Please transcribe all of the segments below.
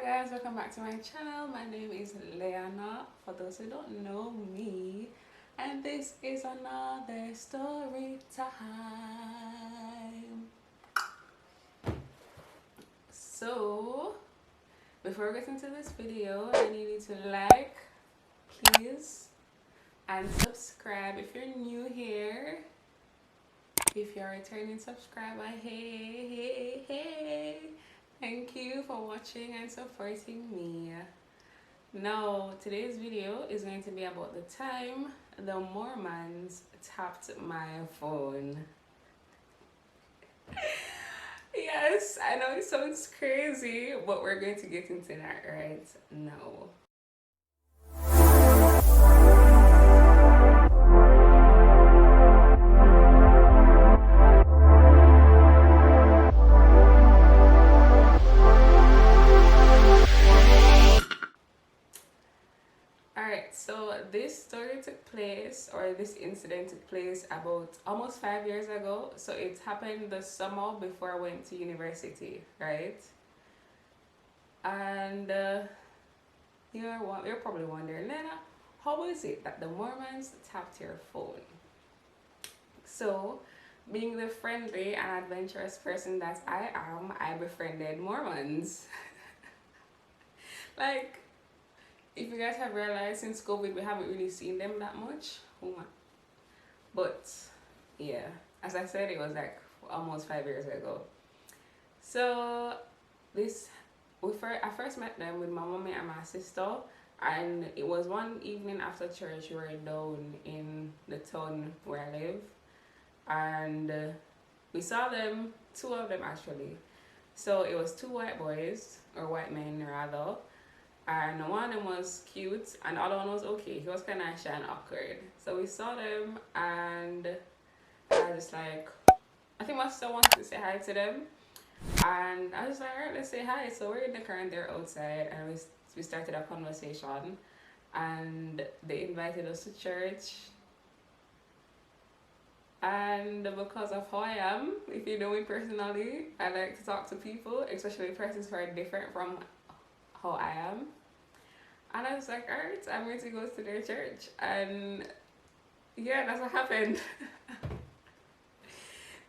guys, welcome back to my channel. My name is Leanna, for those who don't know me, and this is another story time. So before we get into this video, I need you to like, please, and subscribe if you're new here. If you're a returning subscriber, hey, thank you for watching and supporting me. Now, today's video is going to be about the time the Mormons tapped my phone. Yes, I know it sounds crazy, but we're going to get into that right now. So this story took place, or this incident took place about almost 5 years ago. So it happened the summer before I went to university, right? And you're probably wondering, Leanna, how is it that the Mormons tapped your phone? So, being the friendly and adventurous person that I am, I befriended Mormons. Like, if you guys have realized, since COVID we haven't really seen them that much. But yeah, as I said, it was like almost 5 years ago. So I first met them with my mommy and my sister, and it was one evening after church. We were down in the town where I live, and we saw them, two of them actually. So it was two white boys, or white men rather, and one of them was cute and the other one was okay. He was kind of shy and awkward. So we saw them, and I was like, I think my sister wanted to say hi to them, and I was like, alright, let's say hi. So we're in the car and they're outside, and we started a conversation, and they invited us to church. And because of how I am, if you know me personally, I like to talk to people, especially persons who are different from how I am. And I was like, alright, I'm going to go to their church. And yeah, that's what happened.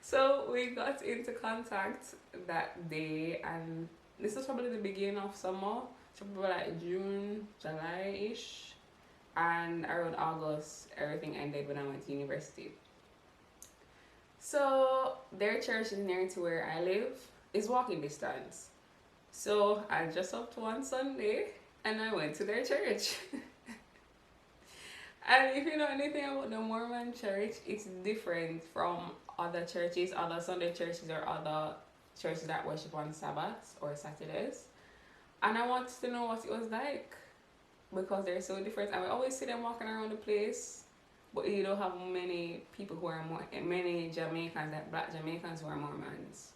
So we got into contact that day, and this was probably the beginning of summer, so probably like June, July-ish. And around August, everything ended when I went to university. So their church is near to where I live. It's walking distance. So I just up to one Sunday and I went to their church. And if you know anything about the Mormon church, it's different from other churches, other Sunday churches, or other churches that worship on Sabbaths or Saturdays. And I wanted to know what it was like, because they're so different. I always see them walking around the place, but you don't have many people who are many Jamaicans, like black Jamaicans who are Mormons.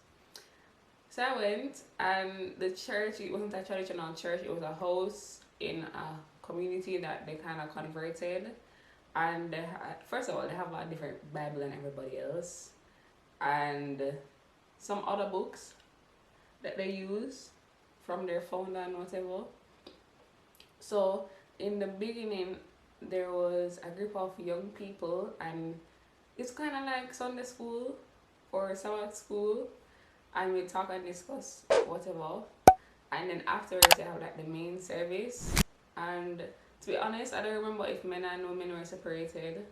So I went, and the church, it wasn't a traditional church, it was a house in a community that they kind of converted. And first of all, they have a different Bible than everybody else, and some other books that they use from their founder and whatever. So in the beginning, there was a group of young people, and it's kind of like Sunday school or Sabbath school, and we talk and discuss whatever, and then afterwards they have like the main service. And to be honest, I don't remember if men and women were separated,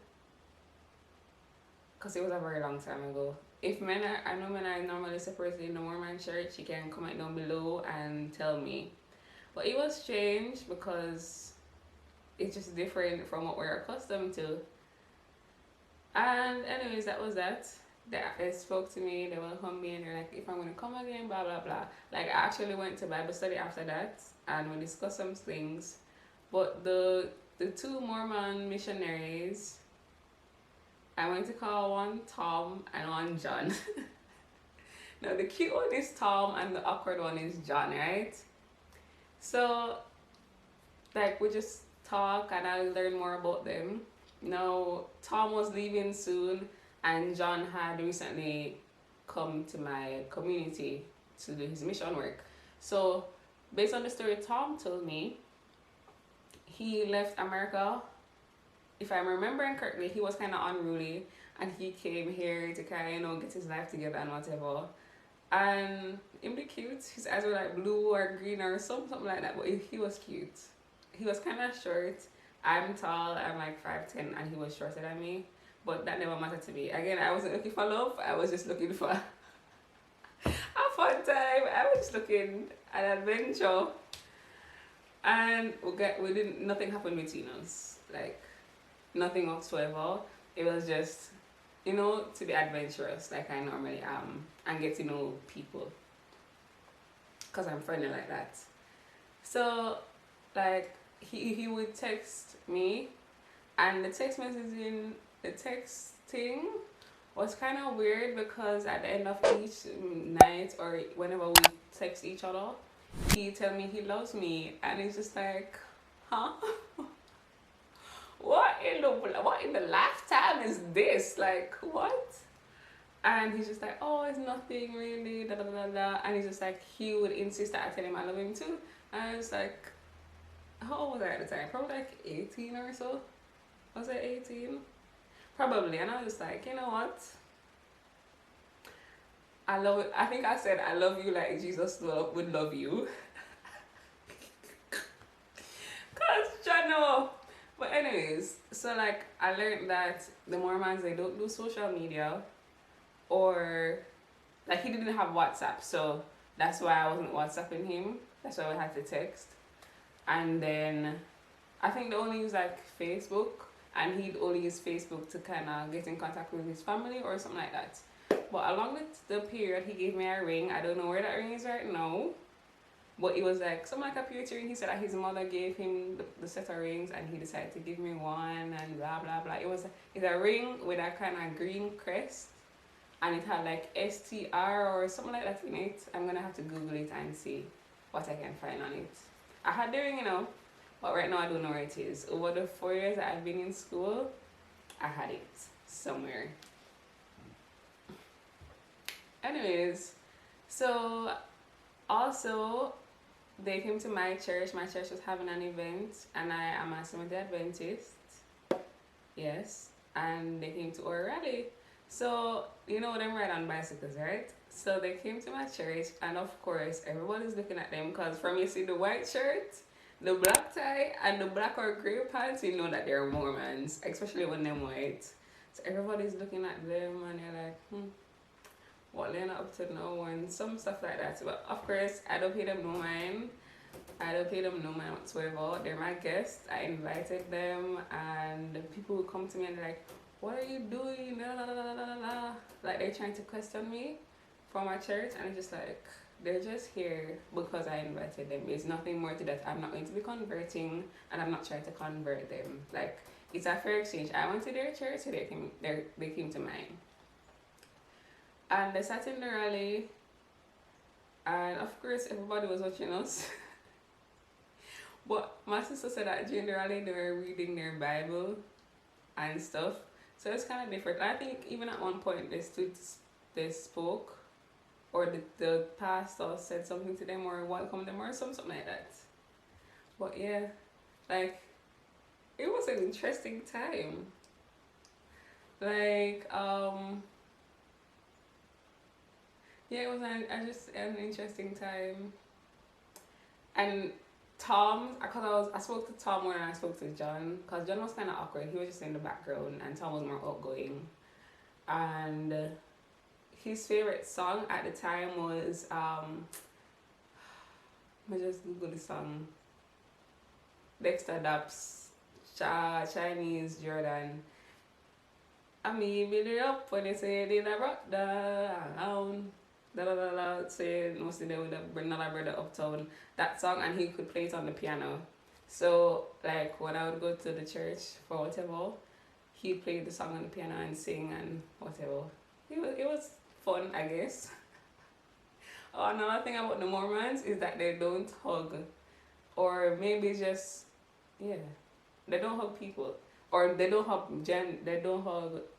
because it was a very long time ago. If I know men are normally separated in the Mormon church, you can comment down below and tell me. But it was strange because it's just different from what we're accustomed to. And anyways, that was that. They spoke to me, they welcomed me, and they're like, if I'm going to come again, blah blah blah. Like, I actually went to Bible study after that, and we discussed some things. But the two Mormon missionaries, I went to call one Tom and one John. Now the cute one is Tom and the awkward one is John, right? So like, we just talk and I learned more about them. Now Tom was leaving soon, and John had recently come to my community to do his mission work. So based on the story Tom told me, he left America. If I'm remembering correctly, he was kind of unruly, and he came here to kind of, get his life together and whatever. And him be cute. His eyes were like blue or green or something like that. But he was cute. He was kind of short. I'm tall. I'm like 5'10", and he was shorter than me. But that never mattered to me. Again, I wasn't looking for love. I was just looking for a fun time. I was just looking at an adventure. And we didn't. Nothing happened between us. Like nothing whatsoever. It was just, to be adventurous like I normally am and get to know people. Because I'm friendly like that. So, like, he would text me, and the texting was kind of weird because at the end of each night or whenever we text each other, he tell me he loves me, and it's just like, huh? What in the lifetime is this? Like, what? And he's just like, oh, it's nothing really, da da da da. And he's just like, he would insist that I tell him I love him too. And I was like, how old was I at the time? Probably like 18 or so. Was I 18? Probably. And I was just like, you know what? I love it. I think I said I love you like Jesus would love you. Cause you know. But anyways, so like I learned that the Mormons, they don't do social media, or like he didn't have WhatsApp, so that's why I wasn't WhatsApping him. That's why we had to text. And then I think they only use like Facebook, and he'd only use Facebook to kind of get in contact with his family or something like that. But along with the period, he gave me a ring. I don't know where that ring is right now. But it was like something like a beauty ring. He said that his mother gave him the set of rings, and he decided to give me one, and blah blah blah. It's a ring with a kind of green crest, and it had like STR or something like that in it. I'm gonna have to Google it and see what I can find on it. I had the ring, but right now I don't know where it is. Over the 4 years that I've been in school, I had it somewhere. Anyways, so also they came to my church. My church was having an event, and I am a Seventh-day Adventist. Yes, and they came to our rally. So, them ride on bicycles, right? So they came to my church, and of course, everybody's looking at them because from you see the white shirt, the black tie, and the black or gray pants, you know that they're Mormons, especially when they're white. So everybody's looking at them, and they're like, what Leanna up to now, and some stuff like that. But of course, I don't pay them no mind. I don't pay them no mind whatsoever. They're my guests. I invited them, and the people will come to me and they're like, what are you doing? La, la, la, la, la, la. Like they're trying to question me from my church, and it's just like, they're just here because I invited them. There's nothing more to that. I'm not going to be converting, and I'm not trying to convert them. Like, it's a fair exchange. I went to their church, so they came to mine. And they sat in the rally, and of course everybody was watching us. But my sister said that during the rally they were reading their Bible and stuff. So it's kind of different. I think even at one point they spoke, or the pastor said something to them or welcomed them or something like that. But yeah, like, it was an interesting time. Like, yeah, it was an interesting time. And Tom, because I spoke to Tom more than I spoke to John, because John was kind of awkward. He was just in the background, and Tom was more outgoing. And his favorite song at the time was, let me just Google the song. Dexter Daps, Chinese Jordan. I mean, build it up when they say they never rock down. Da da da da. Say mostly they would have bring another brother uptown. That song, and he could play it on the piano. So like when I would go to the church for whatever, he'd play the song on the piano and sing and whatever. It was fun, I guess. Oh, another thing about the Mormons is that they don't hug, or maybe just they don't hug people, or they don't hug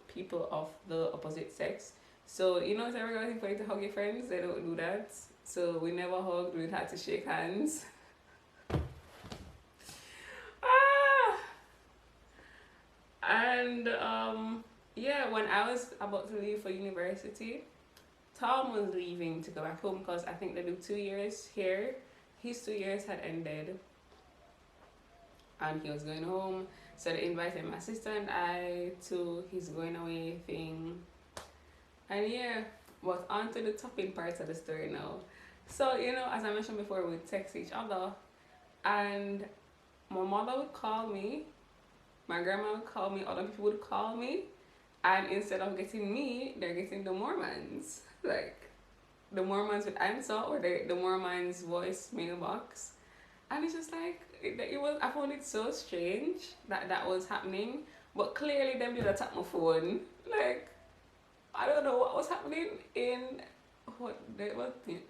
people of the opposite sex. So it's a regular thing for you to hug your friends. They don't do that. So we never hugged, we had to shake hands. Ah! And yeah, when I was about to leave for university, Tom was leaving to go back home because I think they do 2 years here. His 2 years had ended and he was going home. So they invited my sister and I to his going away thing. And yeah, but on to the topping parts of the story now. So, you know, as I mentioned before, we text each other and my mother would call me, my grandma would call me, other people would call me, and instead of getting me, they're getting the Mormons. Like, the Mormons would answer, or the Mormons' voice mailbox. And it's just like, it was, I found it so strange that was happening. But clearly, them did attack my phone. Like, I don't know what was happening in what the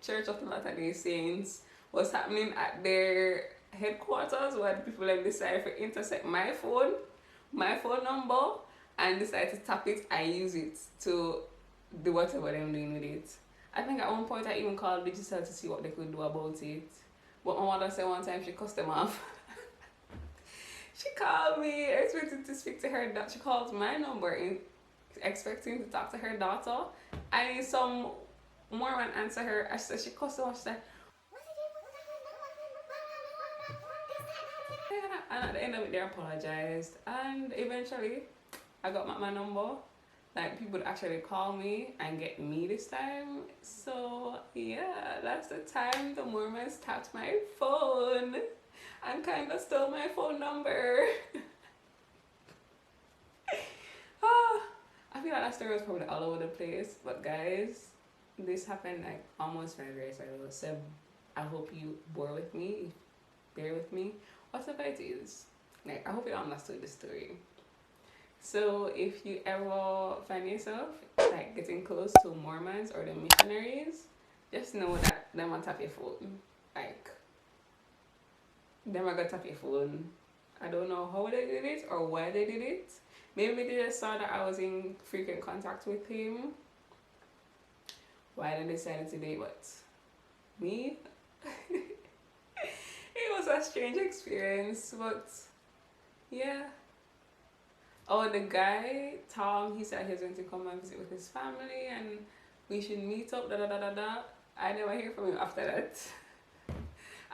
Church of the Latter-day Saints was happening at their headquarters, where the people have decided to intercept my phone number, and decide to tap it and use it to do whatever they're doing with it. I think at one point I even called Digital to see what they could do about it. But my mother said one time she cussed them off. She called me expecting to speak to her. She called my number expecting to talk to her daughter, and some Mormon answer her. I said she cussed them off. She said, and at the end of it, they apologized, and eventually I got my number. Like, people would actually call me and get me this time. So yeah, that's the time the Mormons tapped my phone and kind of stole my phone number. I feel like that story was probably all over the place, but guys, this happened like almost 5 years ago. So I hope you bear with me, whatever it is. Like, I hope you understood the story. So if you ever find yourself like getting close to Mormons or the missionaries, just know that them will tap your phone. Like, them are gonna tap your phone. I don't know how they did it or why they did it. Maybe they just saw that I was in frequent contact with him, why they decided to date. But me, it was a strange experience. But yeah. Oh, the guy, Tom, he said he was going to come and visit with his family and we should meet up, da da da da da. I never hear from him after that.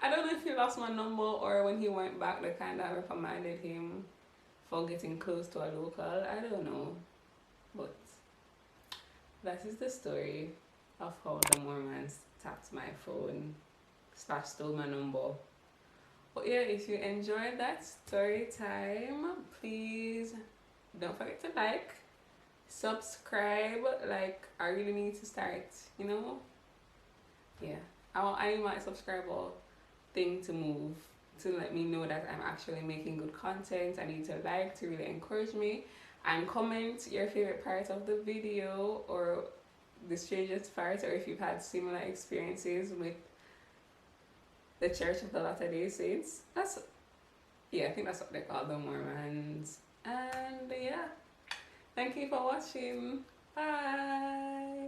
I don't know if he lost my number or when he went back, they kind of reprimanded him for getting close to a local. I don't know. But that is the story of how the Mormons tapped my phone / stole my number. But yeah, if you enjoyed that story time, please don't forget to like, subscribe. Like, I really need to start, you know? Yeah, I need my subscriber thing to move, to let me know that I'm actually making good content. I need to like to really encourage me, and comment your favorite part of the video or the strangest part, or if you've had similar experiences with the Church of the Latter-day Saints. I think that's what they call the Mormons. And yeah, thank you for watching. Bye.